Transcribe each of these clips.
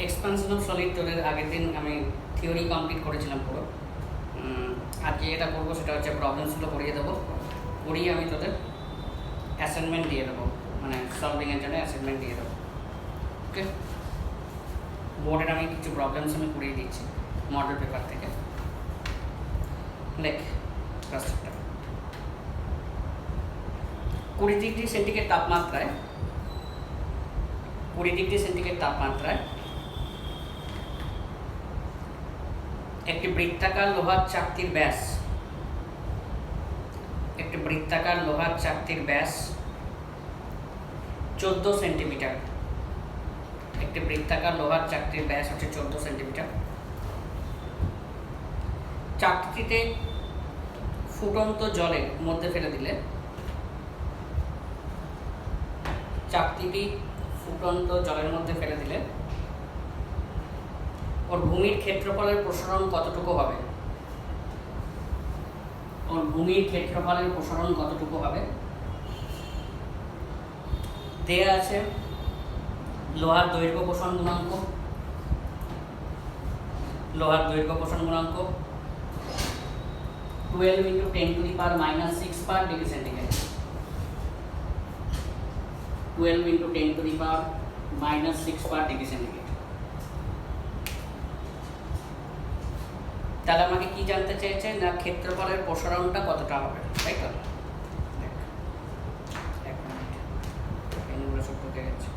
Expansion of solid তোদের আগের দিন আমি থিওরি কমপ্লিট করেছিলাম পুরো। আজকে যেটা করবো সেটা হচ্ছে প্রবলেমসগুলো করিয়ে দেবো, করিয়ে আমি তোদের অ্যাসাইনমেন্ট দিয়ে দেবো, মানে সলভিংয়ের জন্য অ্যাসাইনমেন্ট দিয়ে দেবো। ওকে, বোর্ডের আমি কিছু প্রবলেমস আমি করিয়ে দিচ্ছি মডেল পেপার থেকে। লেখ ফার্স্টটা 20 ডিগ্রি সেন্টিগ্রেড তাপমাত্রায় 20 ডিগ্রি সেন্টিগ্রেড তাপমাত্রায় একটি বৃত্তাকার লোহার চাকতির ব্যাস 14 সেন্টিমিটার। একটি বৃত্তাকার লোহার চাকতির ব্যাস হচ্ছে 14 সেন্টিমিটার। চাকতিতে ফুটন্ত জলের মধ্যে ফেলে দিলে ওর ভূমির ক্ষেত্রফলের প্রসারণ কতটুকু হবে? দেয়া আছে লোহার দৈর্ঘ্য পোষণ গুণাঙ্ক 12 × 10⁻⁻6 পার ডিগ্রি সেন্টিগ্রেড। 12 × 10⁻⁻6 পার ডিগ্রি সেন্টিগ্রেড। তাহলে আমাকে কি জানতে চেয়েছে না ক্ষেত্রফলের প্রসারণটা কতটা হবে, তাই তো? এক মিনিট, পেনগুলো সব ঢুকে গেছে।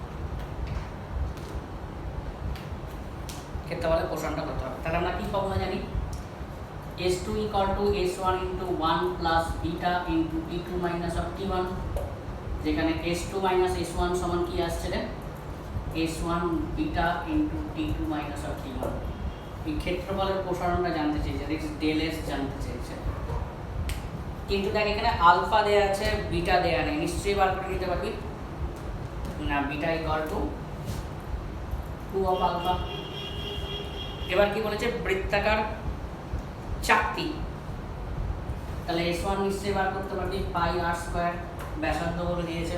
ক্ষেত্রফলের প্রসারণটা কত হবে? তাহলে আমরা কি ফর্মুলা জানি? S2 = S1 × 1 + β × T2 - T1, যেখানে S2 - S1 সমান কি আসছে রে? S1 β × T2 - T1। এই ক্ষেত্রফলের প্রসারণটা জানতে চেয়েছে, ডেল এস জানতে চেয়েছে। কিন্তু দেখ এখানে আলফা দেয়া আছে, বিটা দেয়া নেই, নিশ্চয়ই বার করে নিতে পারবি না। Beta = 2 of alpha. এবার কি বলেছে? বৃত্তাকার চাকতি, তাহলে S1 নিশ্চয়ই বার করতে পারবি, πr²। ব্যাসার্ধ বলে দিয়েছে,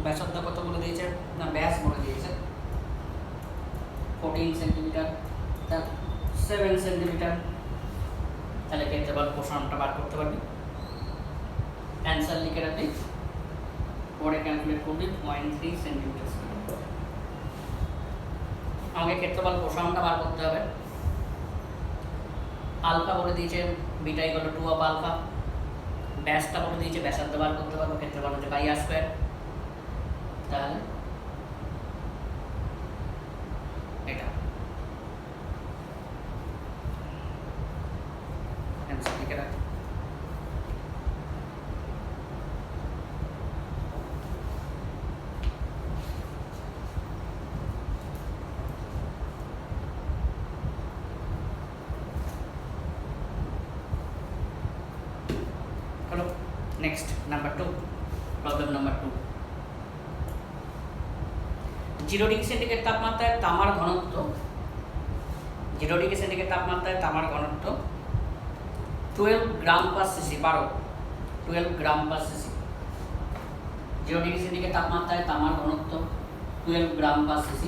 ব্যাসার্ধ কত বলে দিয়েছে না ব্যাস বলে দিয়েছে 14 সেন্টিমিটার, 7 সেন্টিমিটার। তাহলে ক্ষেত্রফল প্রসারণটা বার করতে পারবি। অ্যান্সার লিখে রাখবি, পরে ক্যালকুলেট করবি 0.3 সেন্টিমিটার। আমাকে ক্ষেত্রফল প্রসারণটা বার করতে হবে। আলফা বলে দিয়েছে, বিটা = 2 অফ আলফা। ব্যাসটা বলে দিয়েছে, ব্যাসার্ধ বার করতে পারবো, ক্ষেত্রফল হচ্ছে πr²। তাহলে এটা অ্যান্সার লিখে রাখ। হলো। Next number 2, problem number 2। 0 degree centigrade তাপমাত্রায় তামার ঘনত্ব 12 গ্রাম/cc। 12 গ্রাম/cc। 0 ডিগ্রি সেন্টিগ্রেড তাপমাত্রায় তামার ঘনত্ব 12 গ্রাম/cc।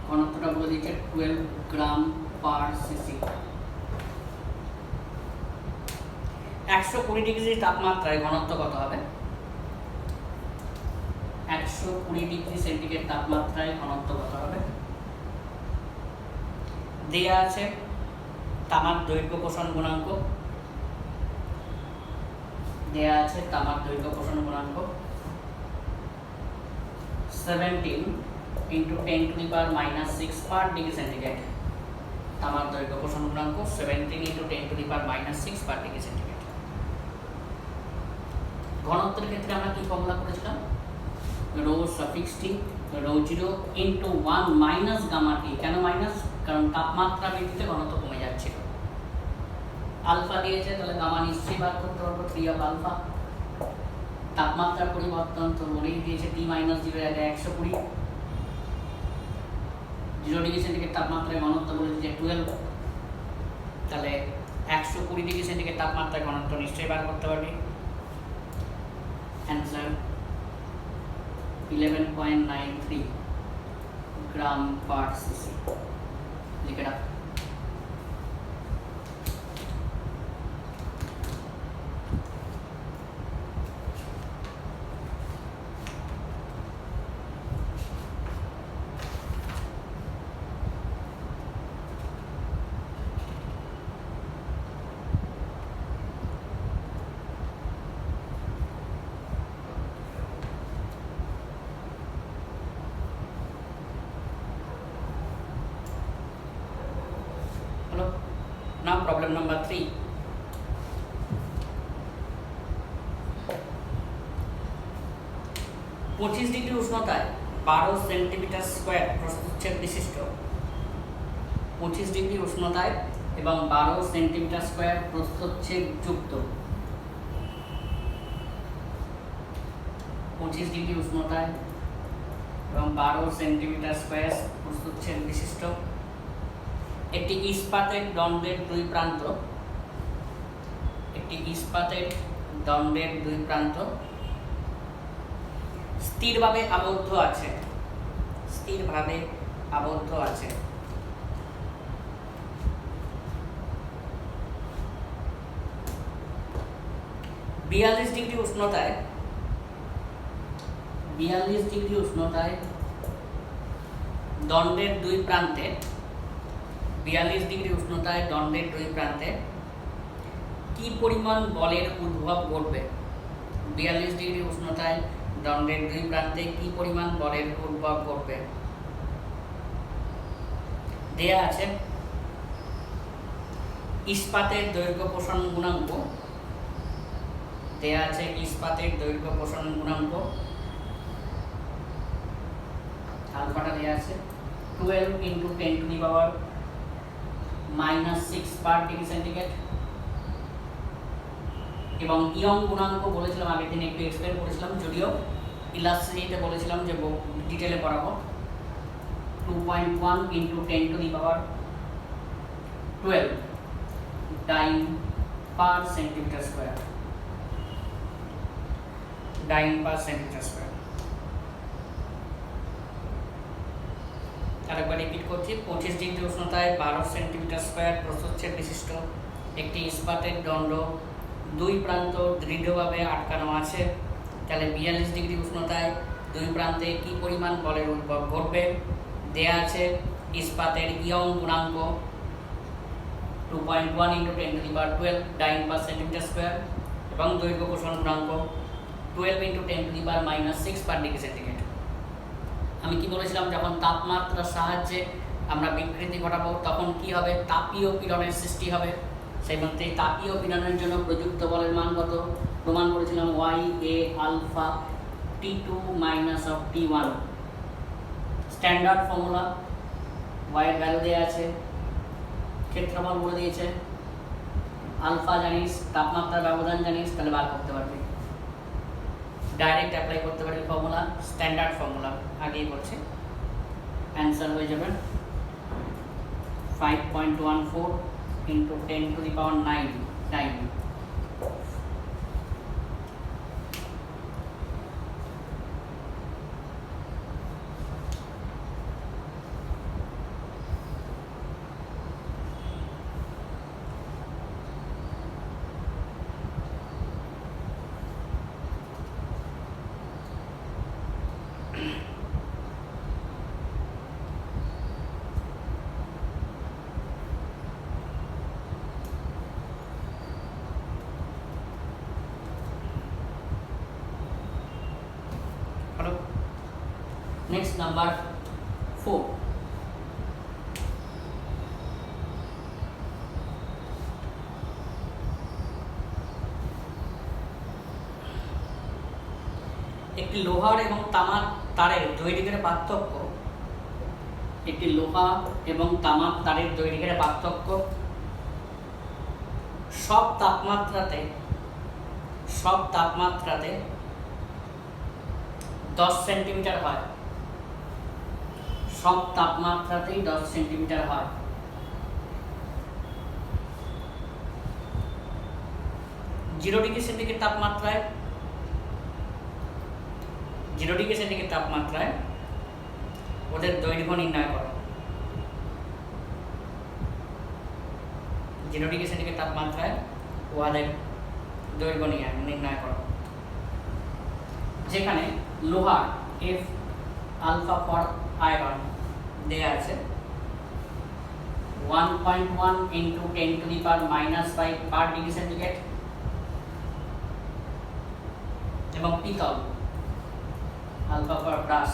ঘনত্বটা বলে দিয়েছে 12 গ্রাম/cc। 120 ডিগ্রি তাপমাত্রায় ঘনত্ব কত হবে? 120 ডিগ্রি সেন্টিগ্রেড তাপমাত্রায় ঘনত্ব কত হবে? দেয়া আছে তামার দৈর্ঘ্য পোষণ গুণাঙ্ক, 17 × 10⁻⁻6 পার ডিগ্রি সেন্টিগ্রেড। তামার দৈর্ঘ্য পোষণ গুণাঙ্ক 17 × 10⁻⁻6 পার ডিগ্রি সেন্টিগ্রেড। ঘনত্বের ক্ষেত্রে আমরা কি ফর্মুলা করেছিলাম? ρ∑T ρ0 × 1 - γ-T। কেন মাইনাস? কারণ তাপমাত্রা বৃদ্ধিতে ঘনত্ব কমে যাচ্ছিল। আলফা দিয়েছে, তাহলে গামা নিশ্চয়ই বার করতে পারবো, 3 অফ আলফা। তাপমাত্রার পরিবর্তন তো বলেই দিয়েছে, T - 0 এর আগে 120। 0 ডিগ্রি সেন্টিগ্রেড তাপমাত্রায় ঘনত্ব বলে দিয়েছে 12। তাহলে 120 ডিগ্রি সেন্টিগ্রেড তাপমাত্রায় ঘনত্ব নিশ্চয়ই বার করতে পারবি। অ্যান্সার 11.93 গ্রাম পার সিসি লিখে রাখ। Now problem number 3. পঁচিশ ডিগ্রি উষ্ণতায় 12 সেন্টিমিটার স্কোয়ার প্রস্থচ্ছেদ বিশিষ্ট 25 ডিগ্রি উষ্ণতায় এবং 12 সেন্টিমিটার স্কোয়ার প্রস্থচ্ছেদ যুক্ত 25 ডিগ্রি উষ্ণতায় এবং 12 সেন্টিমিটার স্কোয়ার প্রস্থচ্ছেদ বিশিষ্ট একটি ইস্পাতের দণ্ডের দুই প্রান্ত স্থিরভাবে আবদ্ধ আছে 42 ডিগ্রি উষ্ণতায় দণ্ডের দুই প্রান্তে 42 ডিগ্রি উষ্ণতায় দণ্ডের দুই প্রান্তে কি পরিমাণ বলের উদ্ভব ঘটবে? 42 ডিগ্রি উষ্ণতায় দণ্ডের দুই প্রান্তে কি পরিমাণ বলের উদ্ভব ঘটবে? দেয়া আছে ইস্পাতের দৈর্ঘ্য পোষণ গুণাঙ্ক, আলফাটা দেয়া আছে 12 × 10⁻⁻6 পার ডিগ্রি সেন্টিগ্রেড এবং ইয়ং গুণাঙ্ক বলেছিলাম আগের দিন একটু এক্সপ্লেন করেছিলাম, যদিও ইলাস্ট্রেটিতে বলেছিলাম যে ডিটেলে পড়াবো 2.1 × 10⁻12 ডাইন পার সেন্টিমিটার স্কোয়ার আরেকবার রিপিট করছি। 25 ডিগ্রি উষ্ণতায় 12 সেন্টিমিটার স্কোয়ার প্রস্থচ্ছেদ বিশিষ্ট একটি ইস্পাতের দণ্ড দুই প্রান্ত দৃঢ়ভাবে আটকানো আছে, তাহলে 42 ডিগ্রি উষ্ণতায় দুই প্রান্তে কি পরিমাণ বলের উদ্ভব ঘটবে? দেয়া আছে ইস্পাতের ইয়ং গুণাঙ্ক 2.1 × 10⁻12 ডাইন পার সেন্টিমিটার স্কোয়ার এবং দৈর্ঘ্য পোষণ গুণাঙ্ক 12 × 10⁻⁻6 পার ডিগ্রি সেন্টিগ্রেড। আমি কি বলেছিলাম, যখন তাপমাত্রার সাহায্যে আমরা বিকৃতি ঘটাবো তখন কি হবে? তাপীয় পীড়নের সৃষ্টি হবে। সেই মধ্যে তাপীয় পীড়নের জন্য প্রযুক্ত বলের মান কত প্রমাণ করেছিলাম? YA alpha T2 - T1 standard formula. y এর ভ্যালু দেওয়া আছে, ক্ষেত্রফল বলে দিয়েছে, আলফা জানিস, তাপমাত্রার ব্যবধান জানিস, তাহলে বার করতে পারবি, ডাইরেক্ট অ্যাপ্লাই করতে পারবি ফর্মুলা, স্ট্যান্ডার্ড ফর্মুলা আগেই বলছে। অ্যান্সার হয়ে যাবে 5.14 × 10⁻9। Next, number 4. একটি লোহার এবং তামার তারের দৈর্ঘ্যের পার্থক্য, সব তাপমাত্রাতে 10 সেন্টিমিটার হয়। সব তাপমাত্রাতেই 10 সেন্টিমিটার হয়। 0 ডিগ্রি সেন্টিগ্রেড তাপমাত্রায় 0 ডিগ্রি সেন্টিগ্রেড তাপমাত্রায় ওদের দৈর্ঘ্য নির্ণয় করো। 0 ডিগ্রি সেন্টিগ্রেড তাপমাত্রায় ওদের দৈর্ঘ্য নির্ণয় করো। যেখানে লোহার F আলফা ফর আয়রন দেয়া আছে 1.1 into 10 to the power -5 per degree centigrade এবং পিতল alpha for brass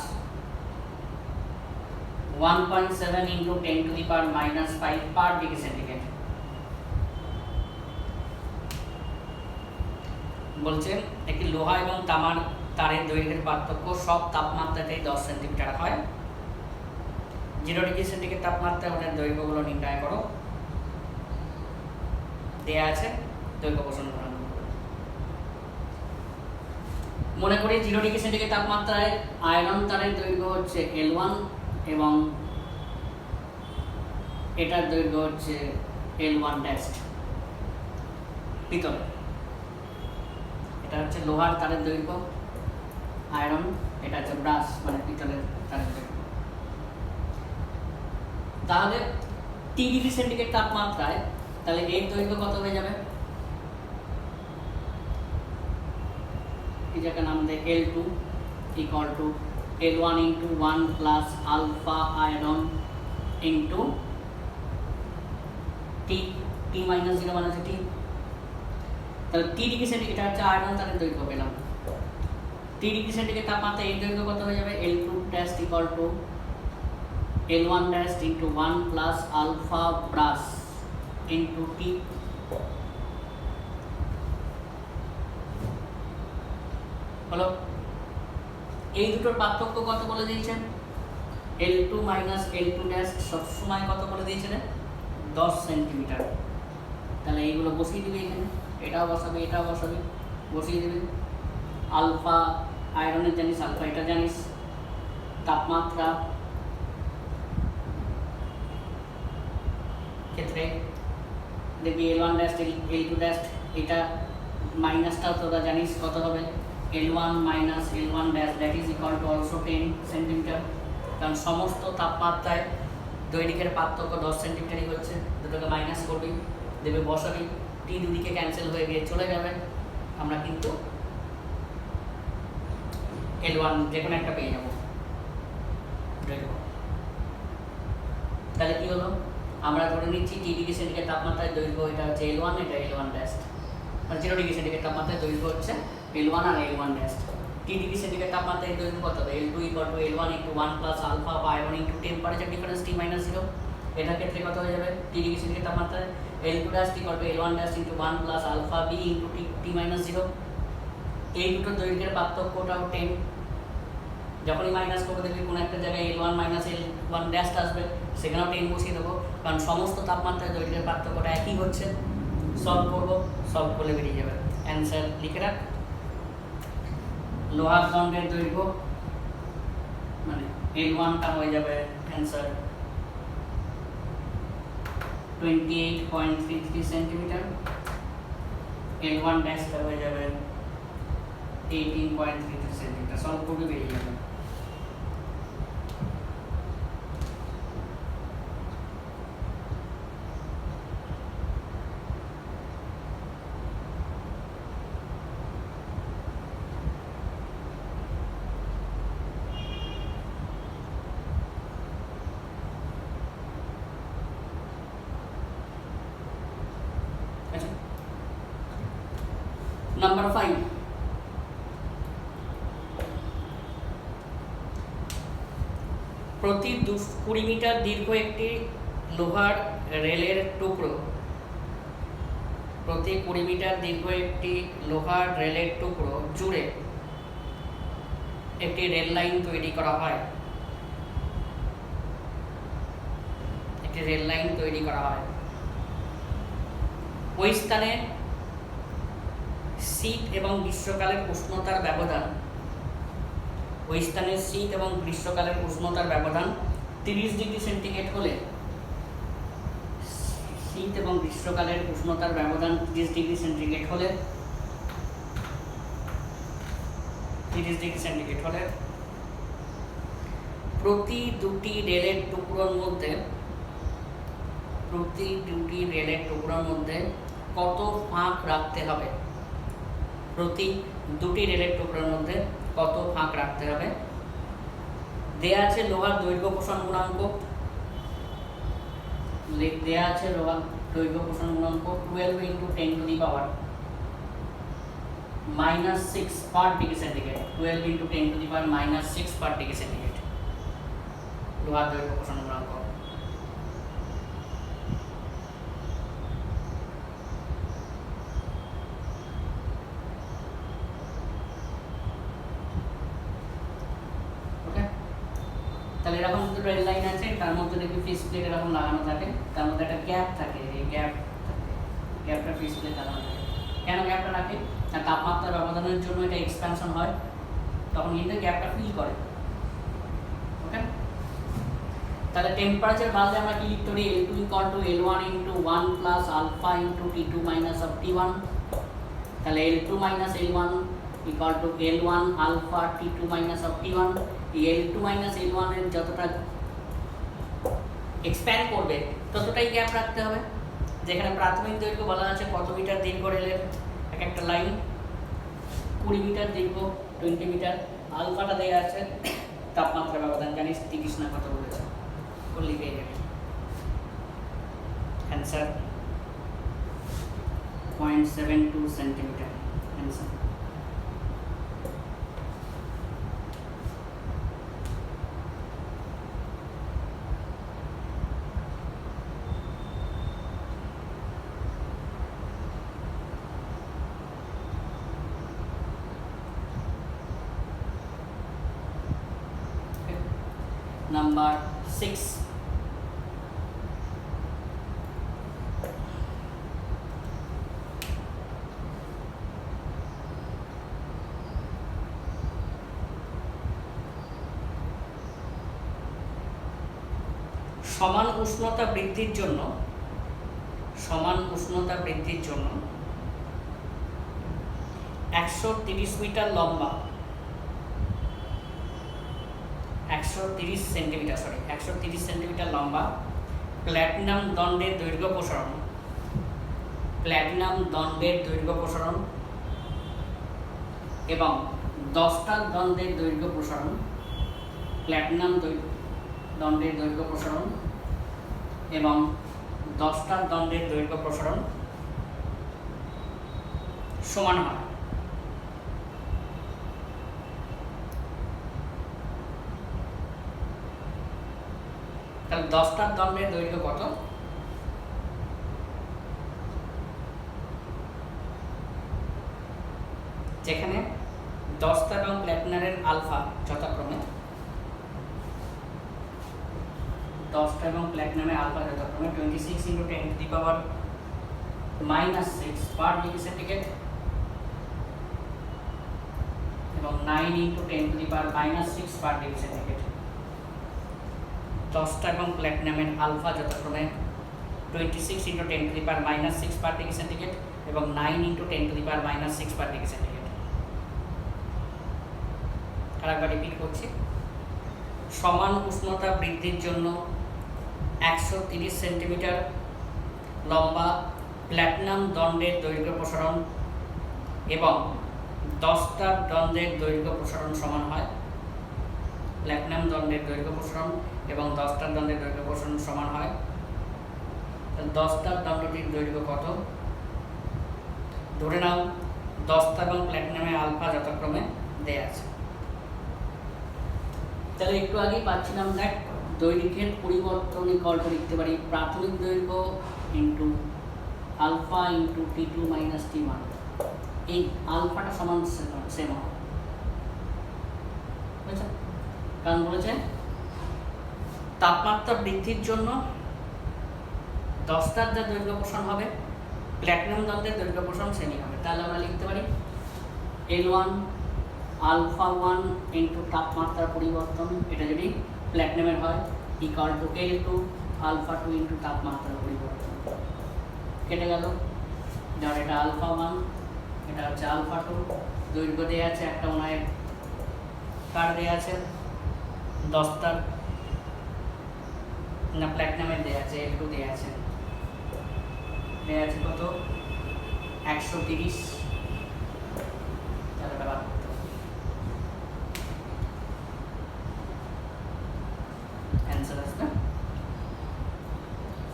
1.7 into 10 to the power -5 per degree centigrade। বলছে একটি লোহা এবং তামার তারের দৈর্ঘ্যের পার্থক্য সব তাপমাত্রাতেই 10 সেন্টিমিটার হয়। 0 ডিগ্রি সেন্টিগ্রেড তাপমাত্রায় ওদের দৈর্ঘ্যগুলো নির্ণয় করো। দেয়া আছে দৈর্ঘ্য পোষণ গুণাঙ্ক। মনে করি 0 ডিগ্রি সেন্টিগ্রেড তাপমাত্রায় আয়রন তারের দৈর্ঘ্য হচ্ছে L1 এবং এটার দৈর্ঘ্য হচ্ছে L1 ড্যাশ। পিতল এটা হচ্ছে লোহার তারের দৈর্ঘ্য আয়রন, এটা হচ্ছে ব্রাস মানে পিতলের তারের দৈর্ঘ্য। তাহলে 3 ডিগ্রি সেন্টিগ্রেড তাপমাত্রায় তাহলে এর দৈর্ঘ্য কত হয়ে যাবে? এই জায়গার নাম দেয় L2 equal to L1 into 1 plus alpha iron into T minus 0 মানে হচ্ছে T। তাহলে 3 ডিগ্রি সেন্টিগ্রেড হচ্ছে আয়রন তারের দৈর্ঘ্য পেলাম। 3 ডিগ্রি সেন্টিগ্রেড তাপমাত্রায় এর দৈর্ঘ্য কত হয়ে যাবে? L2 dash equal to L1 dash into 1 plus alpha brass into T। হলো এই দুটোর পার্থক্য কত বলে দিয়েছেন? L2 minus L2 dash সবসময় কত বলে দিয়েছেন? 10 সেন্টিমিটার। তাহলে এইগুলো বসিয়ে দিবে এখানে, এটাও বসাবে এটাও বসাবে, বসিয়ে দেবে। আলফা আয়রনের জানিস, আলফা এটা জানিস, তাপমাত্রা ক্ষেত্রে দেখবি L1 dash L2 dash এটা মাইনাসটাও তোরা জানিস কত হবে? L1 minus L1 dash that is equal to also 10 centimetre. কারণ সমস্ত তাপমাত্রায় দৈর্ঘ্যের পার্থক্য 10 সেন্টিমিটারই হচ্ছে। দুটোকে মাইনাস করবি, দেবে বসাবি, টি দুদিকে ক্যান্সেল হয়ে গিয়ে চলে যাবে। আমরা কিন্তু L1 যে কোনো একটা পেয়ে যাব। তাহলে কি হলো? আমরা ধরে নিচ্ছি টি ডিগ্রি সেন্টিগ্রেড তাপমাত্রায় দৈর্ঘ্য এটা হচ্ছে L1, এটা L1 ড্যাশ। মানে 0 ডিগ্রি সেন্টিগ্রেড তাপমাত্রায় দৈর্ঘ্য হচ্ছে L1 আর L1 ড্যাশ। টি ডিগ্রি সেন্টিগ্রেড তাপমাত্রায় দৈর্ঘ্য কত হবে? L2 equal to L1 into 1 plus alpha iron into temperature difference T minus 0। এটার ক্ষেত্রে কত হয়ে যাবে? টি ডিগ্রি সেন্টিগ্রেড তাপমাত্রায় L2 dash equal to L1 dash into 1 plus alpha B into T minus 0। এই দুটো দৈর্ঘ্যের পার্থক্যটাও 10। যখনই মাইনাস করবো দেখবি কোনো একটা জায়গায় L1 minus L1 ড্যাশ আসবে, সেখানেও 10 বসিয়ে দেবো, কারণ সমস্ত তাপমাত্রায় দৈর্ঘ্যের পার্থক্যটা একই হচ্ছে। সলভ করবো, সলভ করলে বেরিয়ে যাবে অ্যান্সার। লিখে রাখ, লোহার দণ্ডের দৈর্ঘ্য মানে L1টা হয়ে যাবে অ্যান্সার 28.33 সেন্টিমিটার, L1 ড্যাশটা হয়ে যাবে 18.33 সেন্টিমিটার। সলভ করলে বেরিয়ে যাবে। নাম্বার 5, প্রতি 20 মিটার দীর্ঘ একটি লোহার রেলের টুকরো, প্রতি 20 মিটার দীর্ঘ একটি লোহার রেলের টুকরো জুড়ে একটি রেল লাইন তৈরি করা হয়। একটি রেল লাইন তৈরি করা হয়। ওই স্থানে শীত এবং গ্রীষ্মকালের উষ্ণতার ব্যবধান, ওই স্থানের শীত এবং গ্রীষ্মকালের উষ্ণতার ব্যবধান 30 ডিগ্রি সেন্টিগ্রেড হলে, শীত এবং গ্রীষ্মকালের উষ্ণতার ব্যবধান 30 ডিগ্রি সেন্টিগ্রেড হলে 30 30 ডিগ্রি সেন্টিগ্রেড হলে প্রতি দুটি রেলের টুকরোর মধ্যে কত ফাঁক রাখতে হবে? প্রতি দুটি রেলের টুকরোর মধ্যে কত ফাঁক রাখতে হবে? দেয়া আছে লোহার দৈর্ঘ্য প্রসারণ গুণাঙ্ক, 12 into 10 to the power -6 per degree centigrade, 12 into 10 to the power -6 per degree centigrade লোহার দৈর্ঘ্য প্রসারণ গুণাঙ্ক। তাহলে এরকম দুটো রেল লাইন আছে, তার মধ্যে দেখবি ফিক্স প্লেট এরকম লাগানো থাকে, তার মধ্যে একটা গ্যাপ থাকে, এই গ্যাপটা ফিক্স প্লেট লাগানো থাকে। কেন গ্যাপটা রাখে? না তাপমাত্রার ব্যবধানের জন্য এটা এক্সপ্যানশন হয়, তখন কিন্তু গ্যাপটা ফিল করে। ওকে, তাহলে টেম্পারেচার বাড়লে আমরা কি লিখতে পারি? L2 = L1 × 1 + alpha × T2 - T1। তাহলে L2 - L1 = L1 alpha T2 - T1। এই L2 - L1 এর যতটা এক্সপ্যান্ড করবে ততটাই গ্যাপ রাখতে হবে। যেখানে প্রাথমিক দৈর্ঘ্য বলা আছে কত মিটার দীর্ঘ রেলের এক একটা লাইন, 20 মিটার দীর্ঘ, 20 মিটার। আলফাটা দেওয়া আছে তাপমাত্রা ব্যবধান, জানিস তিরিশ না কত বলেছে, করলি পেয়ে যাবে। Answer 0.72 centimetre answer. Number 6, সমান উষ্ণতা বৃদ্ধির জন্য 130 মিটার লম্বা, 130 সেন্টিমিটার লম্বা প্ল্যাটিনাম দণ্ডের দৈর্ঘ্য প্রসারণ এবং 10টা দণ্ডের দৈর্ঘ্য প্রসারণ, প্ল্যাটিনাম দণ্ডের দৈর্ঘ্য প্রসারণ এবং 10টা দণ্ডের দৈর্ঘ্য প্রসারণ সমান হয়। তাহলে 10টা দণ্ডের দৈর্ঘ্য কত? যেখানে 10টা এবং প্ল্যাটিনামের আলফা যথাক্রমে 26 × 10⁻⁻6 পার ডিগ্রি সেন্টিগ্রেড এবং 9 × 10⁻⁻6 পার ডিগ্রি সেন্টিগ্রেড। 10টা এবং প্ল্যাটিনামের আলফা যথাক্রমে 26 × 10⁻⁻6 পার ডিগ্রি সেন্টিগ্রেড এবং 9 × 10⁻⁻6 পার ডিগ্রি সেন্টিগ্রেড। আরেকবার রিপিট করছি, সমান উষ্ণতা বৃদ্ধির জন্য 130 সেন্টিমিটার লম্বা প্ল্যাটিনাম দণ্ডের দৈর্ঘ্য প্রসারণ এবং 10টা দণ্ডের দৈর্ঘ্য প্রসারণ সমান হয়। প্ল্যাটিনাম দণ্ডের দৈর্ঘ্য প্রসারণ এবং 10টা দণ্ডের দৈর্ঘ্য প্রসারণ সমান হয়। 10টা দণ্ডটির দৈর্ঘ্য কত? ধরে নাও 10টা এবং প্ল্যাটিনামের আলফা যথাক্রমে দেয়া আছে। তাহলে একটু আগেই পাচ্ছিলাম দেখ, দৈর্ঘ্যের পরিবর্তন লিখতে পারি প্রাথমিক দৈর্ঘ্য into alpha into T2 - T1। এই আলফাটা সমান সেম হবে, বুঝছো? কারণ বলেছে তাপমাত্রা বৃদ্ধির জন্য 10টার যা দৈর্ঘ্য প্রসারণ হবে প্ল্যাটিনাম দণ্ডের দৈর্ঘ্য প্রসারণ সেমই হবে। তাহলে আমরা লিখতে পারি L1 আলফা 1 ইন্টু তাপমাত্রার পরিবর্তন, এটা যদি প্ল্যাটিনামের হয়, equal to L2 alpha 2 into তাপমাত্রার পরিবর্তন। কেটে গেল, ধর এটা আলফা 1, এটা হচ্ছে আলফা 2, দৈর্ঘ্য দেওয়া আছে একটা মনে হয় কার দেওয়া আছে 10টার না প্ল্যাটিনামের দেওয়া আছে, L2 দেওয়া আছে কত 130। অ্যান্সার আসবে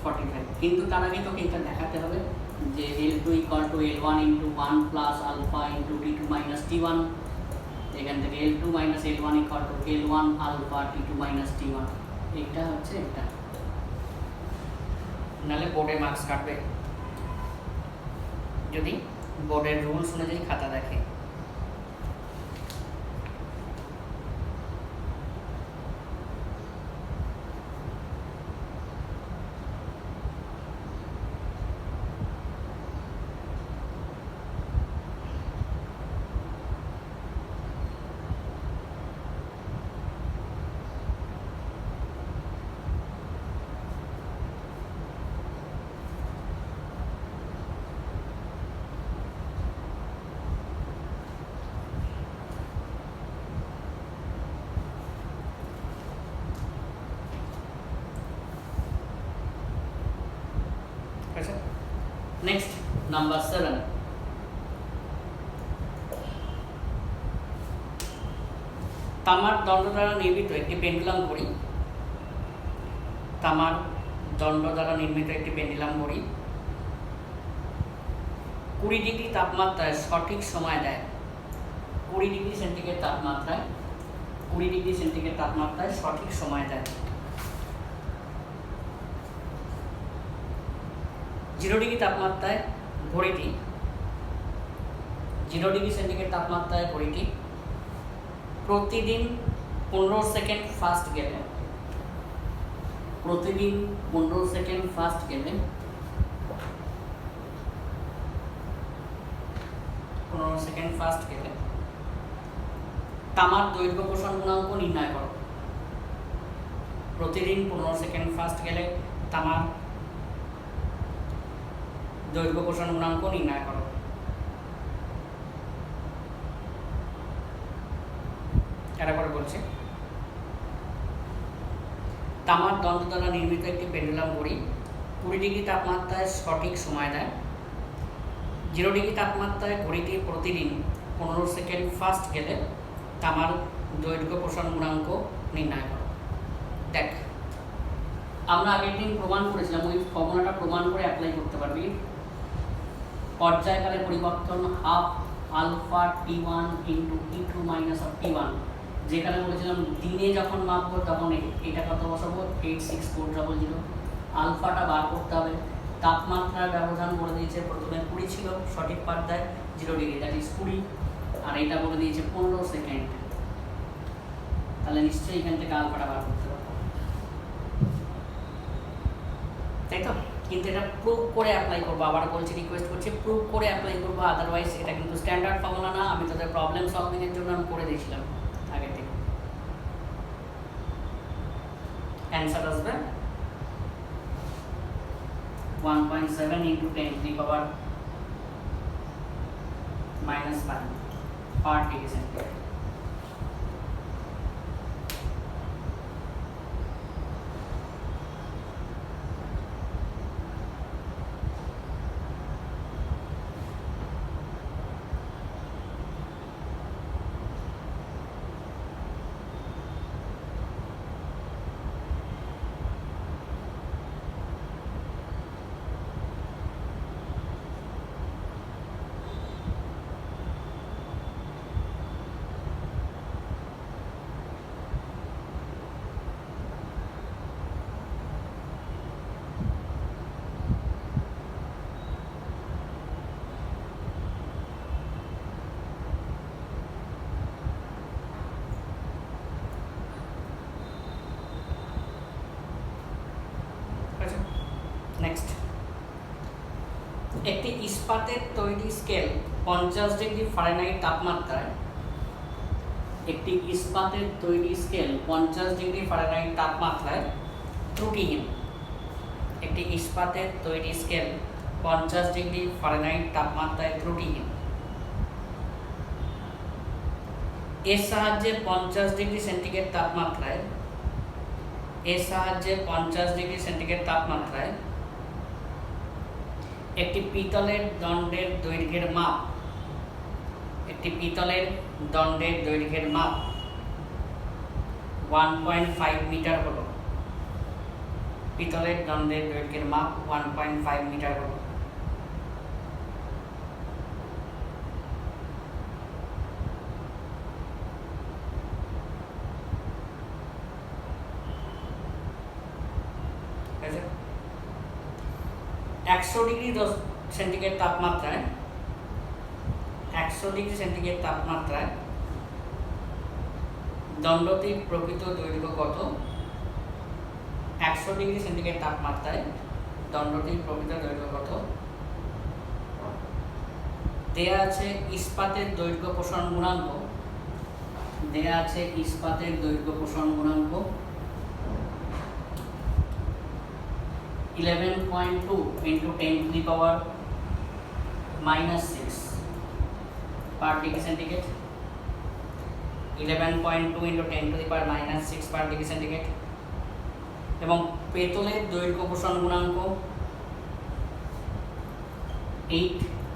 45। কিন্তু তার আগে তোকে এটা দেখাতে হবে যে L2 = L1 × 1 + alpha × T2 - T1। এখান থেকে L2 - L1 = L1 alpha T2 - T1। এইটা হচ্ছে এটা, নাহলে বোর্ডে মার্কস কাটবে যদি বোর্ডের রুলস অনুযায়ী খাতা দেখে। নেক্সট নাম্বার 7, তামার দণ্ড দ্বারা নির্মিত একটি পেন্ডুলাম ঘড়ি। তামার দণ্ড দ্বারা নির্মিত একটি পেন্ডুলাম ঘড়ি 20 ডিগ্রি তাপমাত্রায় সঠিক সময় দেয়। 20 ডিগ্রি সেন্টিগ্রেড তাপমাত্রায় 20 ডিগ্রি সেন্টিগ্রেড তাপমাত্রায় সঠিক সময় দেয়। 0 ডিগ্রি তাপমাত্রায় ঘড়িটি 0 ডিগ্রি সেন্টিগ্রেড তাপমাত্রায় ঘড়িটি প্রতিদিন 15 সেকেন্ড ফাস্ট গেলে প্রতিদিন 15 সেকেন্ড ফাস্ট গেলে 15 সেকেন্ড ফাস্ট গেলে তামার দৈর্ঘ্য প্রসারণ গুণাঙ্ক নির্ণয় করো। প্রতিদিন 15 সেকেন্ড ফাস্ট গেলে তামার দৈর্ঘ্য প্রসারণ গুণাঙ্ক নির্ণয় করো। এরপরে বলছে তামার দণ্ড দ্বারা নির্মিত একটি পেন্ডুলাম ঘড়ি 20 ডিগ্রি তাপমাত্রায় সঠিক সময় দেয়। 0 ডিগ্রি তাপমাত্রায় ঘড়িটি প্রতিদিন 15 সেকেন্ড ফাস্ট গেলে তামার দৈর্ঘ্য প্রসারণ গুণাঙ্ক নির্ণয় করো। দেখ, আমরা আগের দিন প্রমাণ করেছিলাম, ওই ফর্মুলাটা প্রমাণ করে অ্যাপ্লাই করতে পারবি। পর্যায়কালে পরিবর্তন half alpha T1 × T2 - T1, যেখানে বলেছিলাম দিনে যখন মাপবো তখন এটা কত বসাবো 86400। আলফাটা বার করতে হবে। তাপমাত্রার ব্যবধান বলে দিয়েছে, প্রথমে 20 ছিল, সঠিক পাঠ দেয় 0 ডিগ্রি, দ্যাট ইজ 20, আর এটা বলে দিয়েছে 15 সেকেন্ড। তাহলে নিশ্চয়ই এখান থেকে আলফাটা বার করতে পারবো, তাই তো? কিন্তু এটা প্রুভ করে অ্যাপ্লাই করবো। আবার বলছি, রিকোয়েস্ট করছি, প্রুভ করে অ্যাপ্লাই করবো, আদারওয়াইজ এটা কিন্তু স্ট্যান্ডার্ড ফর্মুলা না। আমি তোদের প্রবলেম সলভিংয়ের জন্য আমি করে দিয়েছিলাম আগে থেকে। অ্যান্সার আসবে 1.7 × 10⁻⁻5 পার ডিগ্রি সেন্টিগ্রেড। নেক্সট, একটি ইস্পাতের তৈরি স্কেল 50 ডিগ্রি ফারেনহাইট তাপমাত্রায় একটি ইস্পাতের তৈরি স্কেল 50 ডিগ্রি ফারেনহাইট তাপমাত্রায় ত্রুটিহীন। একটি ইস্পাতের তৈরি স্কেল 50 ডিগ্রি ফারেনহাইট তাপমাত্রায় ত্রুটিহীন। এর সাহায্যে 50 ডিগ্রি সেন্টিগ্রেড তাপমাত্রায় একটি পিতলের দণ্ডের দৈর্ঘ্যের মাপ 1.5 মিটার হলো। পিতলের দণ্ডের দৈর্ঘ্যের মাপ 1.5 মিটার হলো। একশো ডিগ্রি সেন্টিগ্রেড তাপমাত্রায় দণ্ডটির প্রকৃত দৈর্ঘ্য কত? 100 ডিগ্রি সেন্টিগ্রেড তাপমাত্রায় দণ্ডটির প্রকৃত দৈর্ঘ্য কত? দেয়া আছে ইস্পাতের দৈর্ঘ্য প্রসারণ গুণাঙ্ক 11.2 into 10 to the power -6 per degree centigrade। 11.2 into 10 to the power -6 per degree centigrade। এবং পেতলের দৈর্ঘ্য প্রসারণ গুণাঙ্ক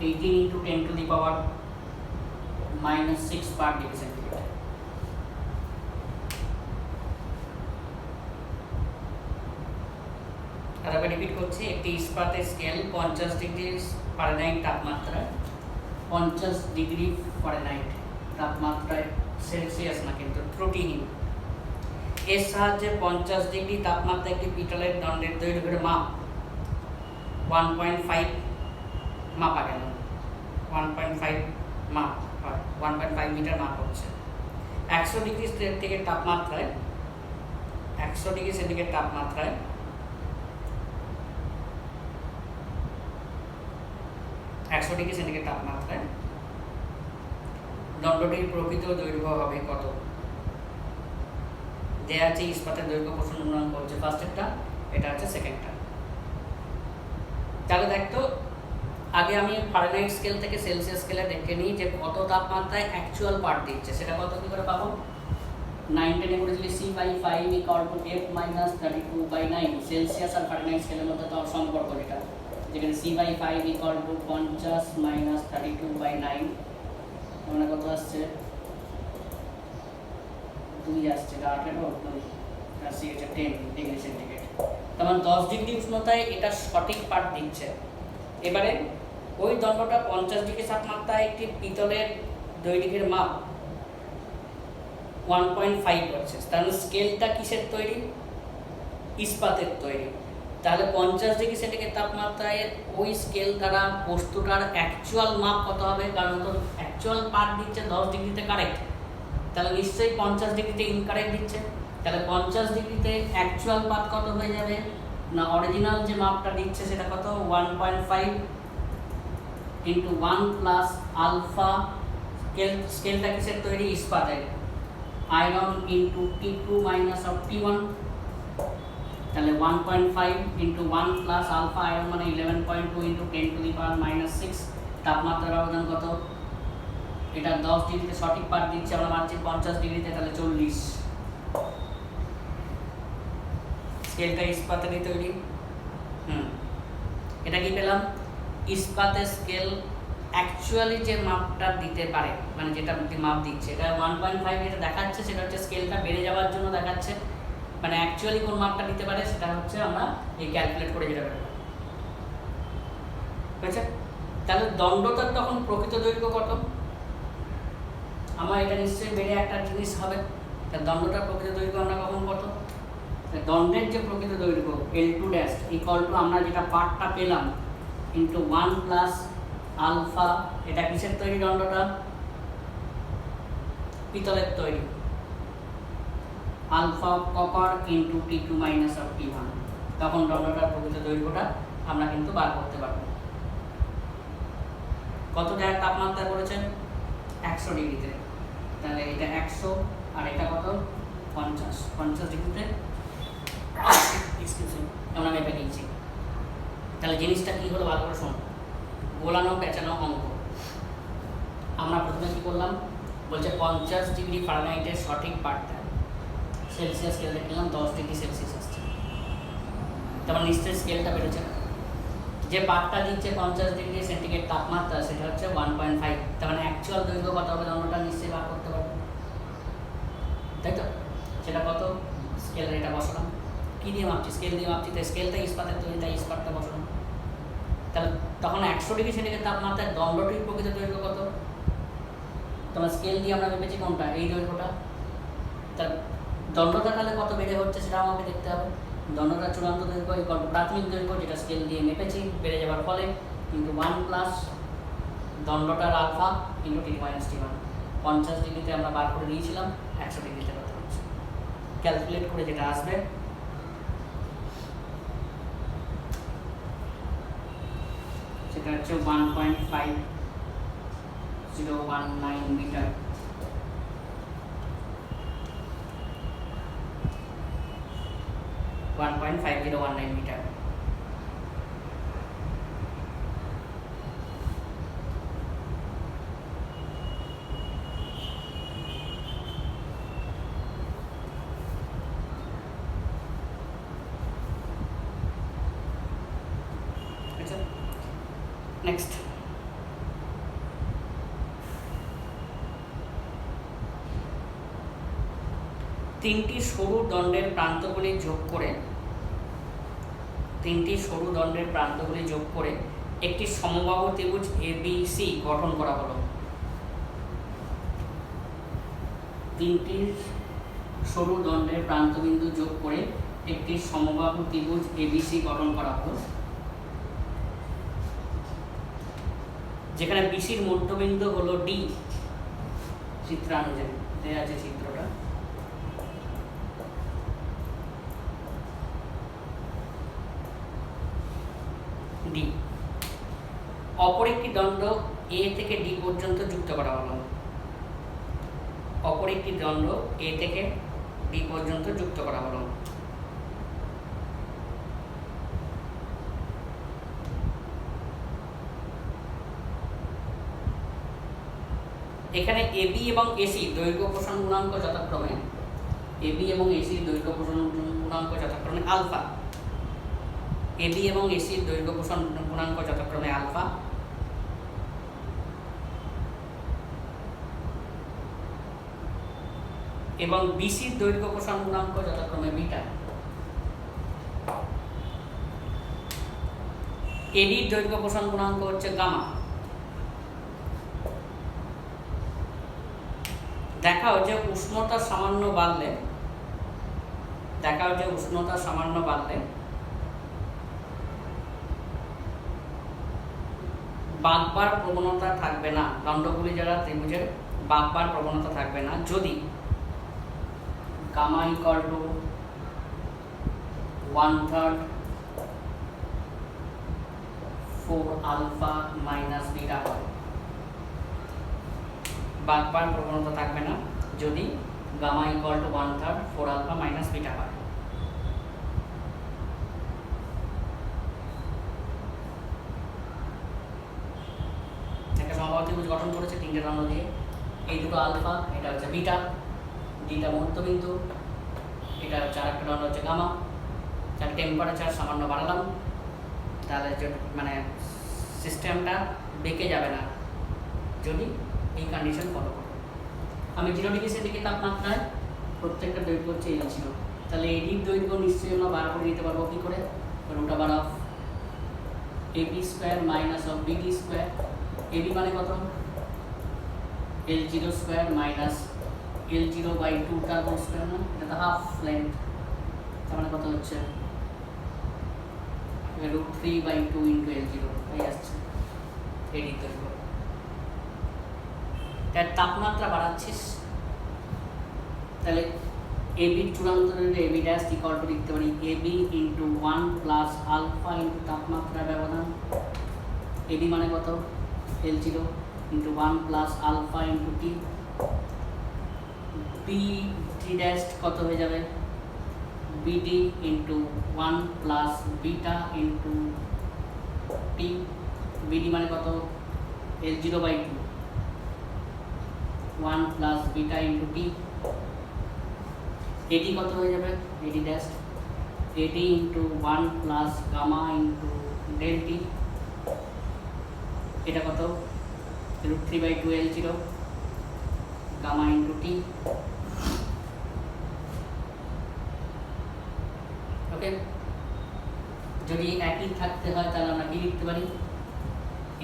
18 into 10 to the power -6 per degree centigrade। আরেকবার রিপিট করছি, একটি ইস্পাতের স্কেল 50 ডিগ্রি ফারেনহাইট তাপমাত্রায় সেলসিয়াস না কিন্তু ত্রুটিহীন, এর সাহায্যে 50 ডিগ্রি তাপমাত্রায় একটি পিতলের দণ্ডের দৈর্ঘ্যের মাপ 1.5 মাপা গেল। 1.5 মাপ হয়, 1.5 মিটার মাপ হচ্ছে। 100 ডিগ্রি সেন্টিগ্রেড তাপমাত্রায় 100 ডিগ্রি সেন্টিগ্রেড তাপমাত্রায় দণ্ডটির প্রকৃত দৈর্ঘ্য হবে কত? দেয়া আছে ইস্পাতের দৈর্ঘ্য প্রসারণ গুণাঙ্ক হচ্ছে ফার্স্টেরটা, এটা হচ্ছে সেকেন্ডটা। তাহলে দেখতো আগে আমি ফারেনহাইট স্কেল থেকে সেলসিয়াস স্কেলে দেখে নিই যে কত তাপমাত্রায় অ্যাকচুয়াল পার্ট দিচ্ছে, সেটা কত কি করে পাবো? 910 এ করেছিলি C/5 = F - 32/9। সেলসিয়াস আর ফারেনহাইট স্কেলের মধ্যে তো সম্পর্ক এটা, যেখানে C/5 = 50 - 32/9 মানে কত আসছে? 2 আসছে, 18 আর C হচ্ছে 10 ডিগ্রি সেন্টিগ্রেড। তার মানে 10 ডিগ্রি উষ্ণতায় এটা সঠিক পার্ট দিচ্ছে। এবারে ওই দণ্ডটা 50 ডিগ্রি তাপমাত্রায় একটি পিতলের দৈর্ঘ্যের মাপ 1.5 হচ্ছে, তাহলে স্কেলটা কিসের তৈরি? ইস্পাতের তৈরি। তাহলে 50 ডিগ্রি সেন্টিগ্রেড তাপমাত্রায় ওই স্কেল দ্বারা বস্তুটার অ্যাকচুয়াল মাপ কত হবে? কারণ তো অ্যাকচুয়াল পার্ট দিচ্ছে 10 ডিগ্রিতে কারেক্ট, তাহলে নিশ্চয়ই 50 ডিগ্রিতে ইনকারেক্ট দিচ্ছে। তাহলে 50 ডিগ্রিতে অ্যাকচুয়াল পার্ট কত হয়ে যাবে না? অরিজিনাল যে মাপটা দিচ্ছে সেটা কত? 1.5 into 1 plus alpha। স্কেলটা কিসের তৈরি? ইস্পাতের। Iron into T2 minus of T1, তাহলে 1.5 into 1 plus alpha আয়রন মানে 11.2 into 10 to the power -6। তাপমাত্রার ব্যবধান কত? এটা 10 ডিগ্রিতে সঠিক পার্ট দিচ্ছে, আমরা মানছি 50 ডিগ্রিতে, তাহলে 40। স্কেলটা ইস্পাতেরই তৈরি। এটা কি পেলাম? ইস্পাতের স্কেল অ্যাকচুয়ালি যে মাপটা দিতে পারে, মানে যেটা মাপ দিচ্ছে এটা 1.5 যেটা দেখাচ্ছে সেটা হচ্ছে স্কেলটা বেড়ে যাওয়ার জন্য দেখাচ্ছে, মানে অ্যাকচুয়ালি কোন মাপটা দিতে পারে সেটা হচ্ছে আমরা এই ক্যালকুলেট করে যেটা বেরোবে। বুঝেছে? তাহলে দণ্ডটার তখন প্রকৃত দৈর্ঘ্য কত? আমার এটা নিশ্চয়ই বেড়ে একটা জিনিস হবে, তাহলে দণ্ডটার প্রকৃত দৈর্ঘ্য আমরা কখন কত? দণ্ডের যে প্রকৃত দৈর্ঘ্য L2' = আমরা যেটা পার্টটা পেলাম ইন্টু 1 প্লাস আলফা। এটা কিসের তৈরি? দণ্ডটা পিতলের তৈরি। Alpha copper into T2 minus of T1, তখন দণ্ডটার প্রকৃত দৈর্ঘ্যটা আমরা কিন্তু বার করতে পারবো। কত জায়গায় তাপমাত্রা করেছেন? 100 ডিগ্রিতে, তাহলে এটা 100 আর এটা কত? 50 ডিগ্রিতে আমরা মেপে নিয়েছি। তাহলে জিনিসটা কি হলো ভালো করে শোন। গোলানো পেঁচানো অঙ্ক। আমরা প্রথমে কি করলাম? বলছে 50 ডিগ্রি ফারেনহাইটের সঠিক পাঠটা সেলসিয়াস স্কেল দেখলাম 10 ডিগ্রি সেলসিয়াস আসছে, তারপর নিশ্চয়ই স্কেলটা বেরোচ্ছে না। যে পাঠটা দিচ্ছে 50 ডিগ্রি সেন্টিগ্রেড তাপমাত্রা সেটা হচ্ছে 1.5, তার মানে অ্যাকচুয়াল দৈর্ঘ্য কত হবে দণ্ডটা নিশ্চয়ই বার করতে পারবো, তাই তো? সেটা কত? স্কেলের এটা বসালাম, কী দিয়ে মাপছি? স্কেল দিয়ে মাপছি, তাই স্কেলটা ইস্পাতের তৈরি, তাই ইস্পাতটা বসালাম। তাহলে তখন 100 ডিগ্রি সেন্টিগ্রেড তাপমাত্রায় দণ্ডটির প্রকৃত দৈর্ঘ্য কত? তোমার স্কেল দিয়ে আমরা ভেবেছি কোনটা, এই দৈর্ঘ্যটা। তার দণ্ডটা তাহলে কত বেড়ে হচ্ছে সেটা আমাকে দেখতে হবে। দণ্ডটার চূড়ান্ত দৈর্ঘ্য প্রাথমিক দৈর্ঘ্য যেটা স্কেল দিয়ে মেপেছি বেড়ে যাওয়ার ফলে কিন্তু 1 plus দণ্ডটার alpha into T minus টি1। 50 ডিগ্রিতে আমরা বার করে নিয়েছিলাম, 100 ডিগ্রিতে কত হচ্ছে ক্যালকুলেট করে যেটা আসবে সেটা হচ্ছে 1.5019 মিটার। মিটার। আচ্ছা, নেক্সট তিনটি সরু দণ্ডের প্রান্তগুলি যোগ করে একটি সমবাহু ত্রিভুজ ABC গঠন করা হলো। তিনটি সরু দণ্ডের প্রান্তবিন্দু যোগ করে একটি সমবাহু ত্রিভুজ ABC গঠন করা হলো, যেখানে BCর মধ্যবিন্দু হলো D। চিত্রানুযায়ী দেওয়া আছে চিত্রটা। D অপর একটি দণ্ড A থেকে D পর্যন্ত যুক্ত করা হলো। এখানে AB এবং AC দৈর্ঘ্য প্রসারণ গুণাঙ্ক যথাক্রমে আলফা। AB এবং AC দৈর্ঘ্য প্রসারণ গুণাঙ্ক যথাক্রমে আলফা এবং BCর দৈর্ঘ্য প্রসারণ গুণাঙ্ক যথাক্রমে বিটা। ADর দৈর্ঘ্য প্রসারণ গুণাঙ্ক হচ্ছে গামা। দেখাও যে উষ্ণতা সামান্য বাড়লে বাঁকবার প্রবণতা থাকবে না, দণ্ডগুলি যারা ত্রিভুজের বাঁকবার প্রবণতা থাকবে না যদি gamma equal to 1/3 4 alpha minus beta হয়। বাঁকবার প্রবণতা থাকবে না যদি gamma equal to 1/3 4 alpha minus beta হয়। একটা সমবাহু ত্রিভুজ গঠন করেছে তিনটে দণ্ড দিয়ে, এই দুটো আলফা, এটা হচ্ছে বিটা, ডিটা মধ্যবিন্দু, এটা হচ্ছে আরেকটা দণ্ড হচ্ছে গামা। যার টেম্পারেচার সামান্য বাড়ালাম তাহলে মানে সিস্টেমটা বেঁকে যাবে না যদি এই কন্ডিশন ফলো করে। আমি 0 ডিগ্রি সেন্টিগ্রেড তাপমাত্রায় প্রত্যেকটা দৈর্ঘ্য হচ্ছে L ছিল, তাহলে এডির দৈর্ঘ্য নিশ্চয়ই আমরা বার করে নিতে পারবো কী করে? √(of AB² minus of BD²। AB মানে কত? L0² মাইনাস L0/2 তার হোল স্কয়ার, না এটা তো হাফ লেন্থ, তার মানে কত হচ্ছে √3/2 ইন্টু L0 এই আসছে এডির দৈর্ঘ্য। তার তাপমাত্রা বাড়াচ্ছিস তাহলে ABর চূড়ান্ত দৈর্ঘ্য AB' ইকুয়াল টু লিখতে পারি AB into 1 plus alpha into তাপমাত্রা ব্যবধান। AB মানে কত? L0 into 1 plus alpha into T। BD' কত হয়ে যাবে? BD into 1 plus beta into T। BD মানে কত? L0/2 1 plus beta into T, এটি কত হয়ে যাবে, এটি ড্যাশ এটি into 1 plus gamma into del T, এটা কত √3/2L0 গামা ইন্টু টি। ওকে, যদি একই থাকতে হয় তাহলে আমরা কি লিখতে পারি,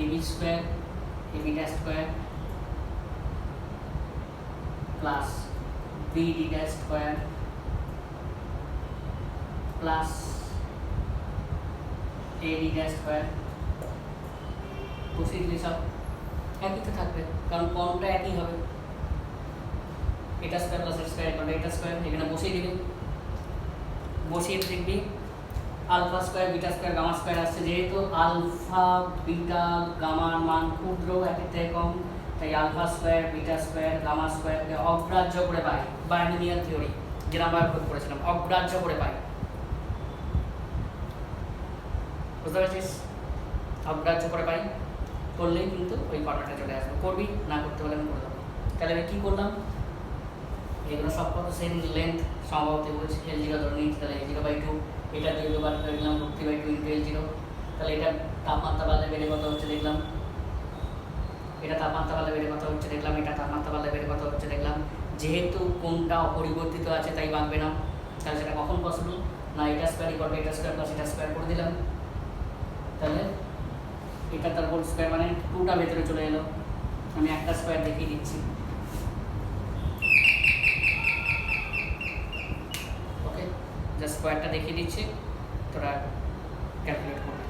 AB square AB dash square plus BD dash square plus AD dash square, বসিয়ে দিলে সব একই তো থাকবে, কারণ কোণটা একই হবে, এটা স্কোয়ার প্লাস এটা স্কোয়ার ইকুয়াল এটা স্কোয়ার, এখানে বসিয়ে দিবি, বসিয়ে দেখবি alpha square beta square gamma square আসছে, যেহেতু আলফা বিটা গামার মান ক্ষুদ্র একের থেকে কম, তাই alpha square beta square gamma স্কোয়ারকে অগ্রাহ্য করে পাই, বাইনোমিয়াল থিওরি যেটা আমরা প্রয়োগ করেছিলাম, অগ্রাহ্য করে পাই, বুঝতে পারছিস, অগ্রাহ্য করে পাই করলেই কিন্তু ওই ফর্ম্যাটে চলে আসবে, করবি না করতে হলে আমি করে দেবো। তাহলে আমি কী করলাম, এগুলো সব কত সেম লেন্থ সম্ভবত বলছি, L0 ধরে নিচ্ছি, তাহলে L0/2, এটা 2 বার করে দিলাম √3/2 ইন্টু L0, তাহলে এটা তাপমাত্রা বাড়লে বেড়ে কত হচ্ছে দেখলাম, এটা তাপমাত্রা বাড়লে বেড়ে কত হচ্ছে দেখলাম, এটা তাপমাত্রা বাড়লে বেড়ে কত হচ্ছে দেখলাম, যেহেতু কোনটা অপরিবর্তিত আছে তাই বাঁকবে না, তাহলে সেটা কখন পসিবল না, এটা স্কোয়ার ইকুয়াল টু এটা স্কোয়ার প্লাস এটা স্কোয়ার করে দিলাম, তাহলে এটা তার হোল স্কোয়ার মানে 2টা ভেতরে চলে এলো, আমি একটা স্কোয়ার দেখিয়ে দিচ্ছি, ওকে জাস্ট স্কোয়ারটা দেখিয়ে দিচ্ছি, তোরা ক্যালকুলেট করবে।